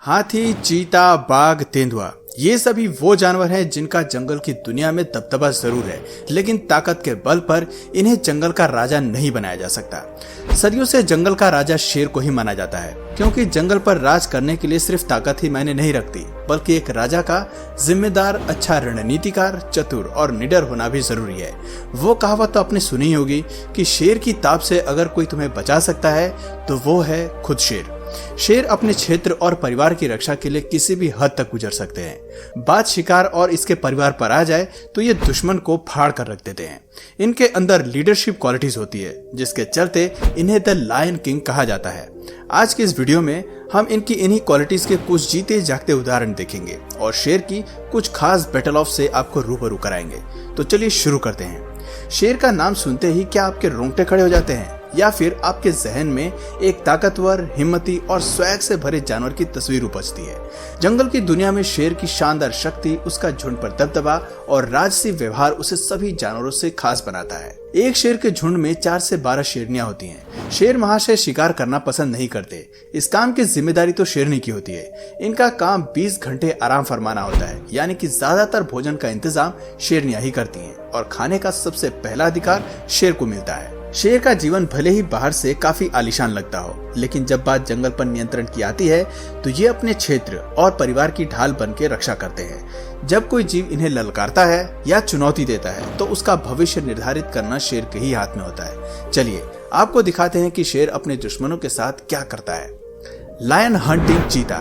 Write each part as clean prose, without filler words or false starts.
हाथी, चीता, बाघ, तेंदुआ ये सभी वो जानवर हैं जिनका जंगल की दुनिया में दबदबा जरूर है, लेकिन ताकत के बल पर इन्हें जंगल का राजा नहीं बनाया जा सकता। सदियों से जंगल का राजा शेर को ही माना जाता है, क्योंकि जंगल पर राज करने के लिए सिर्फ ताकत ही मायने नहीं रखती, बल्कि एक राजा का जिम्मेदार, अच्छा रणनीतिकार, चतुर और निडर होना भी जरूरी है। वो कहावत तो आपने सुनी होगी कि शेर की ताप से अगर कोई तुम्हें बचा सकता है तो वो है खुद शेर। शेर अपने क्षेत्र और परिवार की रक्षा के लिए किसी भी हद तक गुजर सकते हैं। बात शिकार और इसके परिवार पर आ जाए तो ये दुश्मन को फाड़ कर रख देते हैं। इनके अंदर लीडरशिप क्वालिटीज होती है, जिसके चलते इन्हें द लायन किंग कहा जाता है। आज के इस वीडियो में हम इनकी इन्हीं क्वालिटीज के कुछ जीते जागते उदाहरण देखेंगे और शेर की कुछ खास बैटल ऑफ से आपको रूबरू कराएंगे। तो चलिए शुरू करते हैं। शेर का नाम सुनते ही क्या आपके रोंगटे खड़े हो जाते हैं, या फिर आपके जहन में एक ताकतवर, हिम्मती और स्वैग से भरे जानवर की तस्वीर उपजती है? जंगल की दुनिया में शेर की शानदार शक्ति, उसका झुंड पर दबदबा और राजसी व्यवहार उसे सभी जानवरों से खास बनाता है। एक शेर के झुंड में 4 से 12 शेरनियां होती हैं। शेर महाशय शिकार करना पसंद नहीं करते। इस काम की जिम्मेदारी तो शेरनी की होती है। इनका काम 20 घंटे आराम फरमाना होता है, यानी कि ज्यादातर भोजन का इंतजाम शेरनियां ही करती हैं और खाने का सबसे पहला अधिकार शेर को मिलता है। शेर का जीवन भले ही बाहर से काफी आलीशान लगता हो, लेकिन जब बात जंगल पर नियंत्रण की आती है तो ये अपने क्षेत्र और परिवार की ढाल बन के रक्षा करते हैं। जब कोई जीव इन्हें ललकारता है या चुनौती देता है तो उसका भविष्य निर्धारित करना शेर के ही हाथ में होता है। चलिए आपको दिखाते हैं कि शेर अपने दुश्मनों के साथ क्या करता है। लायन हंटिंग चीता।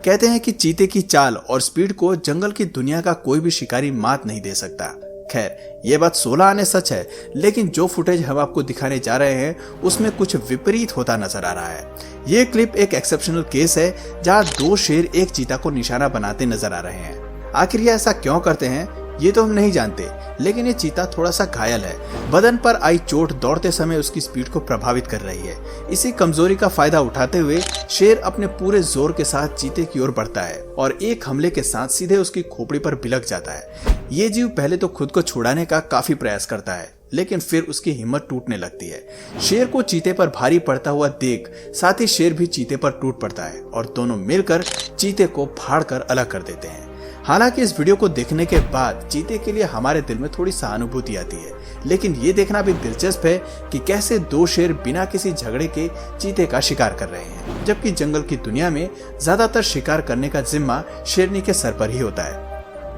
कहते हैं कि चीते की चाल और स्पीड को जंगल की दुनिया का कोई भी शिकारी मात नहीं दे सकता। खैर, ये बात 16 आने सच है, लेकिन जो फुटेज हम आपको दिखाने जा रहे हैं उसमें कुछ विपरीत होता नजर आ रहा है। ये क्लिप एक एक्सेप्शनल केस है जहां 2 शेर एक चीता को निशाना बनाते नजर आ रहे हैं। आखिर ये ऐसा क्यों करते हैं ये तो हम नहीं जानते, लेकिन ये चीता थोड़ा सा घायल है। बदन पर आई चोट दौड़ते समय उसकी स्पीड को प्रभावित कर रही है। इसी कमजोरी का फायदा उठाते हुए शेर अपने पूरे जोर के साथ चीते की ओर बढ़ता है और एक हमले के साथ सीधे उसकी खोपड़ी पर भिलक जाता है। ये जीव पहले तो खुद को छुड़ाने का काफी प्रयास करता है, लेकिन फिर उसकी हिम्मत टूटने लगती है। शेर को चीते पर भारी पड़ता हुआ देख साथ ही शेर भी चीते पर टूट पड़ता है और दोनों मिलकर चीते को फाड़ कर अलग कर देते हैं। हालांकि इस वीडियो को देखने के बाद चीते के लिए हमारे दिल में थोड़ी सहानुभूति आती है, लेकिन ये देखना भी दिलचस्प है कि कैसे 2 शेर बिना किसी झगड़े के चीते का शिकार कर रहे हैं, जबकि जंगल की दुनिया में ज्यादातर शिकार करने का जिम्मा शेरनी के सर पर ही होता है।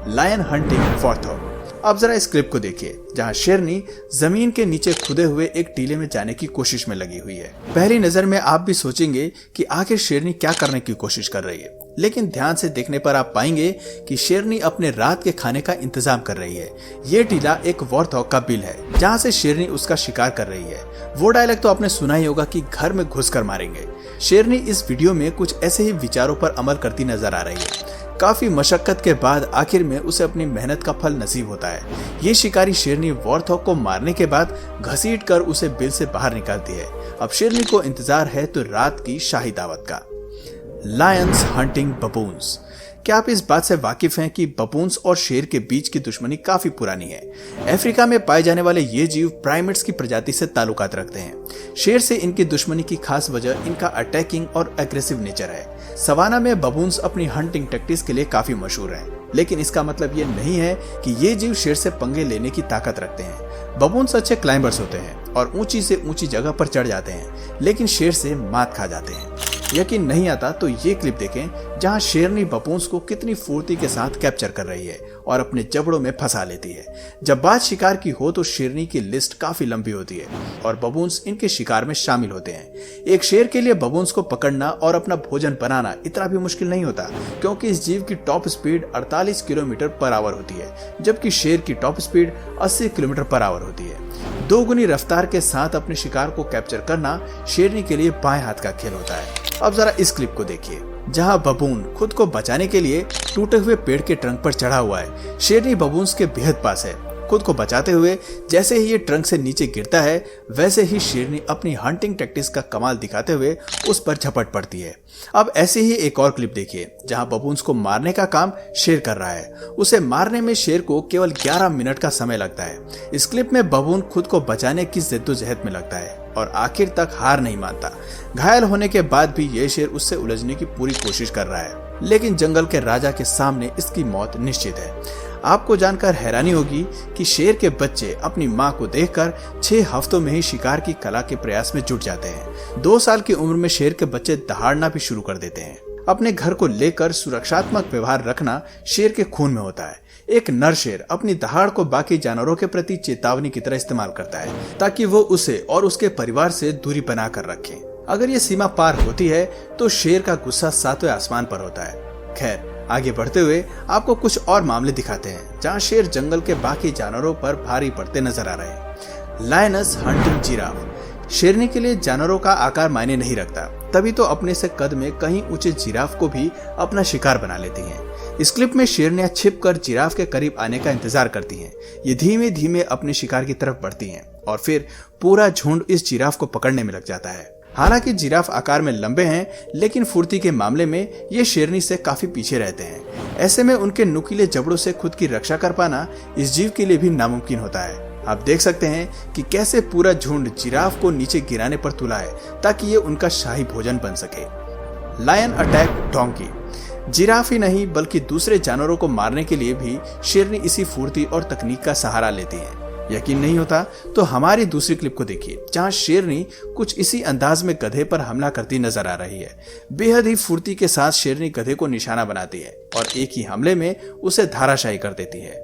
Lion hunting warthog. अब जरा इस क्लिप को देखिए, जहां शेरनी जमीन के नीचे खुदे हुए एक टीले में जाने की कोशिश में लगी हुई है। पहली नजर में आप भी सोचेंगे कि आखिर शेरनी क्या करने की कोशिश कर रही है, लेकिन ध्यान से देखने पर आप पाएंगे कि शेरनी अपने रात के खाने का इंतजाम कर रही है। ये टीला एक वॉर्थॉग का बिल है, जहाँ से शेरनी उसका शिकार कर रही है। वो डायलॉग तो आपने सुना ही होगा कि घर में घुसकर मारेंगे। शेरनी इस वीडियो में कुछ ऐसे ही विचारों पर अमल करती नजर आ रही है। काफी मशक्कत के बाद आखिर में उसे अपनी मेहनत का फल नसीब होता है। ये शिकारी शेरनी वॉर्थॉग को मारने के बाद घसीट कर उसे बिल से बाहर निकालती है। अब शेरनी को इंतजार है तो रात की शाही दावत का। Lions hunting baboons. क्या आप इस बात से वाकिफ हैं कि बबून्स और शेर के बीच की दुश्मनी काफी पुरानी है? अफ्रीका में पाए जाने वाले ये जीव प्राइमेट्स की प्रजाति से ताल्लुकात रखते हैं। शेर से इनकी दुश्मनी की खास वजह इनका अटैकिंग और एग्रेसिव नेचर है। सवाना में बबून्स अपनी हंटिंग टैक्टिक्स के लिए काफी मशहूर हैं, लेकिन इसका मतलब ये नहीं है कि ये जीव शेर से पंगे लेने की ताकत रखते हैं। बबून्स अच्छे क्लाइंबर्स होते हैं और ऊंची से ऊंची जगह पर चढ़ जाते हैं, लेकिन शेर से मात खा जाते हैं। यकीन नहीं आता तो ये क्लिप देखें, जहां शेरनी बबून्स को कितनी फुर्ती के साथ कैप्चर कर रही है और अपने जबड़ों में फंसा लेती है। जब बात शिकार की हो तो शेरनी की लिस्ट काफी लंबी होती है और बबून्स इनके शिकार में शामिल होते हैं। एक शेर के लिए बबून्स को पकड़ना और अपना भोजन बनाना इतना भी मुश्किल नहीं होता, क्योंकि इस जीव की top speed 48 kilometre per hour होती है, जबकि शेर की top speed 80 kilometre per hour होती है। 2 गुनी रफ्तार के साथ अपने शिकार को कैप्चर करना शेरनी के लिए बाएं हाथ का खेल होता है। अब जरा इस क्लिप को देखिए, जहां बबून खुद को बचाने के लिए टूटे हुए पेड़ के ट्रंक पर चढ़ा हुआ है। शेरनी बबून्स के बेहद पास है। खुद को बचाते हुए जैसे ही ये ट्रंक से नीचे गिरता है, वैसे ही शेरनी अपनी हंटिंग टैक्टिक्स का कमाल दिखाते हुए उस पर झपट पड़ती है। अब ऐसे ही एक और क्लिप देखिए, जहां बबून्स को मारने का काम शेर कर रहा है। उसे मारने में शेर को केवल 11 मिनट का समय लगता है। इस क्लिप में बबून खुद को बचाने की जद्दोजहद में लगता है और आखिर तक हार नहीं मानता। घायल होने के बाद भी ये शेर उससे उलझने की पूरी कोशिश कर रहा है, लेकिन जंगल के राजा के सामने इसकी मौत निश्चित है। आपको जानकर हैरानी होगी कि शेर के बच्चे अपनी मां को देखकर 6 हफ्तों में ही शिकार की कला के प्रयास में जुट जाते हैं। 2 साल की उम्र में शेर के बच्चे दहाड़ना भी शुरू कर देते हैं। अपने घर को लेकर सुरक्षात्मक व्यवहार रखना शेर के खून में होता है। एक नर शेर अपनी दहाड़ को बाकी जानवरों के प्रति चेतावनी की तरह इस्तेमाल करता है, ताकि वो उसे और उसके परिवार से दूरी बना कर रखे। अगर ये सीमा पार होती है तो शेर का गुस्सा 7वें आसमान पर होता है। खैर, आगे बढ़ते हुए आपको कुछ और मामले दिखाते हैं जहाँ शेर जंगल के बाकी जानवरों पर भारी पड़ते नजर आ रहे हैं। Lioness hunting giraffe. शेरनी के लिए जानवरों का आकार मायने नहीं रखता, तभी तो अपने से कद में कहीं ऊंचे जिराफ को भी अपना शिकार बना लेती हैं। इस क्लिप में शेरनियां छिपकर जिराफ के करीब आने का इंतजार करती हैं। ये धीमे धीमे अपने शिकार की तरफ बढ़ती हैं और फिर पूरा झुंड इस जिराफ को पकड़ने में लग जाता है। हालांकि जिराफ आकार में लंबे हैं, लेकिन फुर्ती के मामले में ये शेरनी से काफी पीछे रहते हैं। ऐसे में उनके नुकीले जबड़ों से खुद की रक्षा कर पाना इस जीव के लिए भी नामुमकिन होता है। आप देख सकते हैं कि कैसे पूरा झुंड जिराफ को नीचे गिराने पर तुला है, ताकि ये उनका शाही भोजन बन सके। Lion attack donkey. जिराफ ही नहीं बल्कि दूसरे जानवरों को मारने के लिए भी शेरनी इसी फुर्ती और तकनीक का सहारा लेती है। यकीन नहीं होता तो हमारी दूसरी क्लिप को देखिए, जहां शेरनी कुछ इसी अंदाज में गधे पर हमला करती नजर आ रही है। बेहद ही फुर्ती के साथ शेरनी गधे को निशाना बनाती है और एक ही हमले में उसे धाराशायी कर देती है।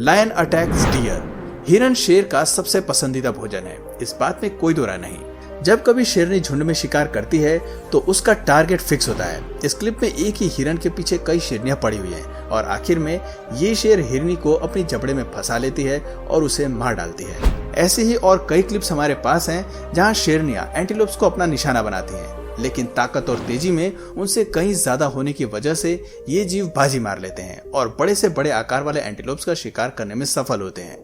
Lion attacks deer. हिरन शेर का सबसे पसंदीदा भोजन है, इस बात में कोई दो राय नहीं। जब कभी शेरनी झुंड में शिकार करती है तो उसका टारगेट फिक्स होता है। इस क्लिप में एक ही हिरन के पीछे कई शेरनियां पड़ी हुई हैं और आखिर में ये शेर हिरनी को अपनी जबड़े में फंसा लेती है और उसे मार डालती है। ऐसे ही और कई क्लिप्स हमारे पास हैं जहां शेरनियां एंटीलोप्स को अपना निशाना बनाती हैं, लेकिन ताकत और तेजी में उनसे कहीं ज्यादा होने की वजह से ये जीव बाजी मार लेते हैं और बड़े से बड़े आकार वाले एंटीलोप्स का शिकार करने में सफल होते हैं।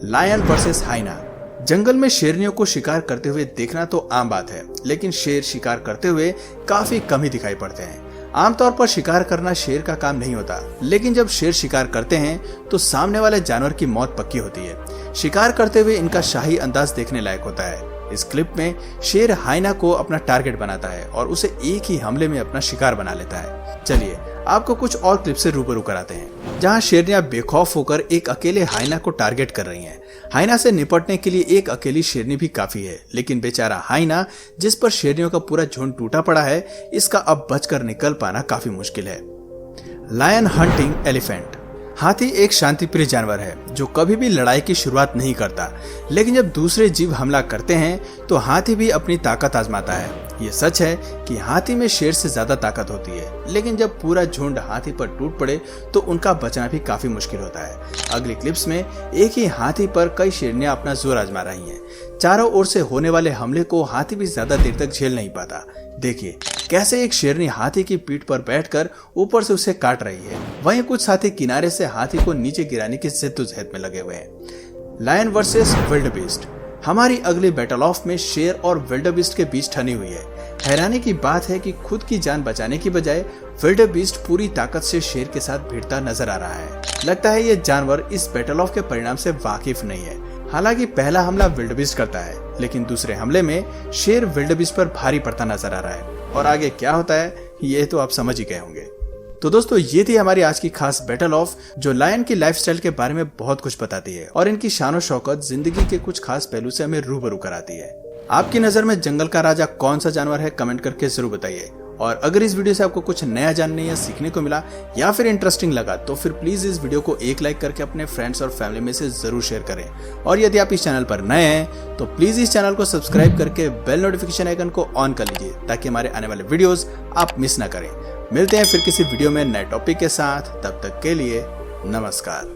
Lion versus हाइना। जंगल में शेरनियों को शिकार करते हुए देखना तो आम बात है, लेकिन शेर शिकार करते हुए काफी कम ही दिखाई पड़ते हैं। आमतौर पर शिकार करना शेर का काम नहीं होता, लेकिन जब शेर शिकार करते हैं तो सामने वाले जानवर की मौत पक्की होती है। शिकार करते हुए इनका शाही अंदाज देखने लायक होता है। इस क्लिप में शेर हाइना को अपना टारगेट बनाता है और उसे एक ही हमले में अपना शिकार बना लेता है। चलिए आपको कुछ और क्लिप से रूबरू कराते हैं, जहां शेरनियां बेखौफ होकर एक अकेले हाइना को टारगेट कर रही हैं। हाइना से निपटने के लिए एक अकेली शेरनी भी काफी है, लेकिन बेचारा हाइना, जिस पर शेरनियों का पूरा झुंड टूटा पड़ा है, इसका अब बचकर निकल पाना काफी मुश्किल है। Lion hunting elephant. हाथी एक शांतिप्रिय जानवर है जो कभी भी लड़ाई की शुरुआत नहीं करता, लेकिन जब दूसरे जीव हमला करते हैं तो हाथी भी अपनी ताकत आजमाता है। ये सच है कि हाथी में शेर से ज्यादा ताकत होती है, लेकिन जब पूरा झुंड हाथी पर टूट पड़े तो उनका बचना भी काफी मुश्किल होता है। अगली क्लिप्स में एक ही हाथी पर कई शेरनियां अपना जोर आजमा रही हैं। चारों ओर से होने वाले हमले को हाथी भी ज्यादा देर तक झेल नहीं पाता। देखिए कैसे एक शेरनी हाथी की पीठ पर बैठकर ऊपर से उसे काट रही है, वहीं कुछ साथी किनारे से हाथी को नीचे गिराने की जद्दोजहद में लगे हुए हैं। Lion versus wildebeest. हमारी अगली बैटल ऑफ में शेर और विल्डबीस्ट के बीच ठनी हुई है। हैरानी की बात है कि खुद की जान बचाने की बजाय विल्डबीस्ट पूरी ताकत से शेर के साथ भिड़ता नजर आ रहा है। लगता है ये जानवर इस बैटल ऑफ के परिणाम से वाकिफ नहीं है। हालांकि पहला हमला विल्डबीस्ट करता है, लेकिन दूसरे हमले में शेर विल्डबीस्ट पर भारी पड़ता नजर आ रहा है और आगे क्या होता है ये तो आप समझ ही गए होंगे। तो दोस्तों ये थी हमारी आज की खास बैटल ऑफ, जो लायन की लाइफस्टाइल के बारे में बहुत कुछ बताती है और इनकी शान शौकत जिंदगी के कुछ खास पहलू से हमें रूबरू कराती है। आपकी नजर में जंगल का राजा कौन सा जानवर है, कमेंट करके जरूर बताइए। और अगर इस वीडियो से आपको कुछ नया जानने या सीखने को मिला या फिर इंटरेस्टिंग लगा तो फिर प्लीज इस वीडियो को एक लाइक करके अपने फ्रेंड्स और फैमिली में से जरूर शेयर करें। और यदि आप इस चैनल पर नए हैं तो प्लीज इस चैनल को सब्सक्राइब करके बेल नोटिफिकेशन आइकन को ऑन कर लीजिए, ताकि हमारे आने वाले वीडियोस आप मिस ना करें। मिलते हैं फिर किसी वीडियो में नए टॉपिक के साथ, तब तक के लिए नमस्कार।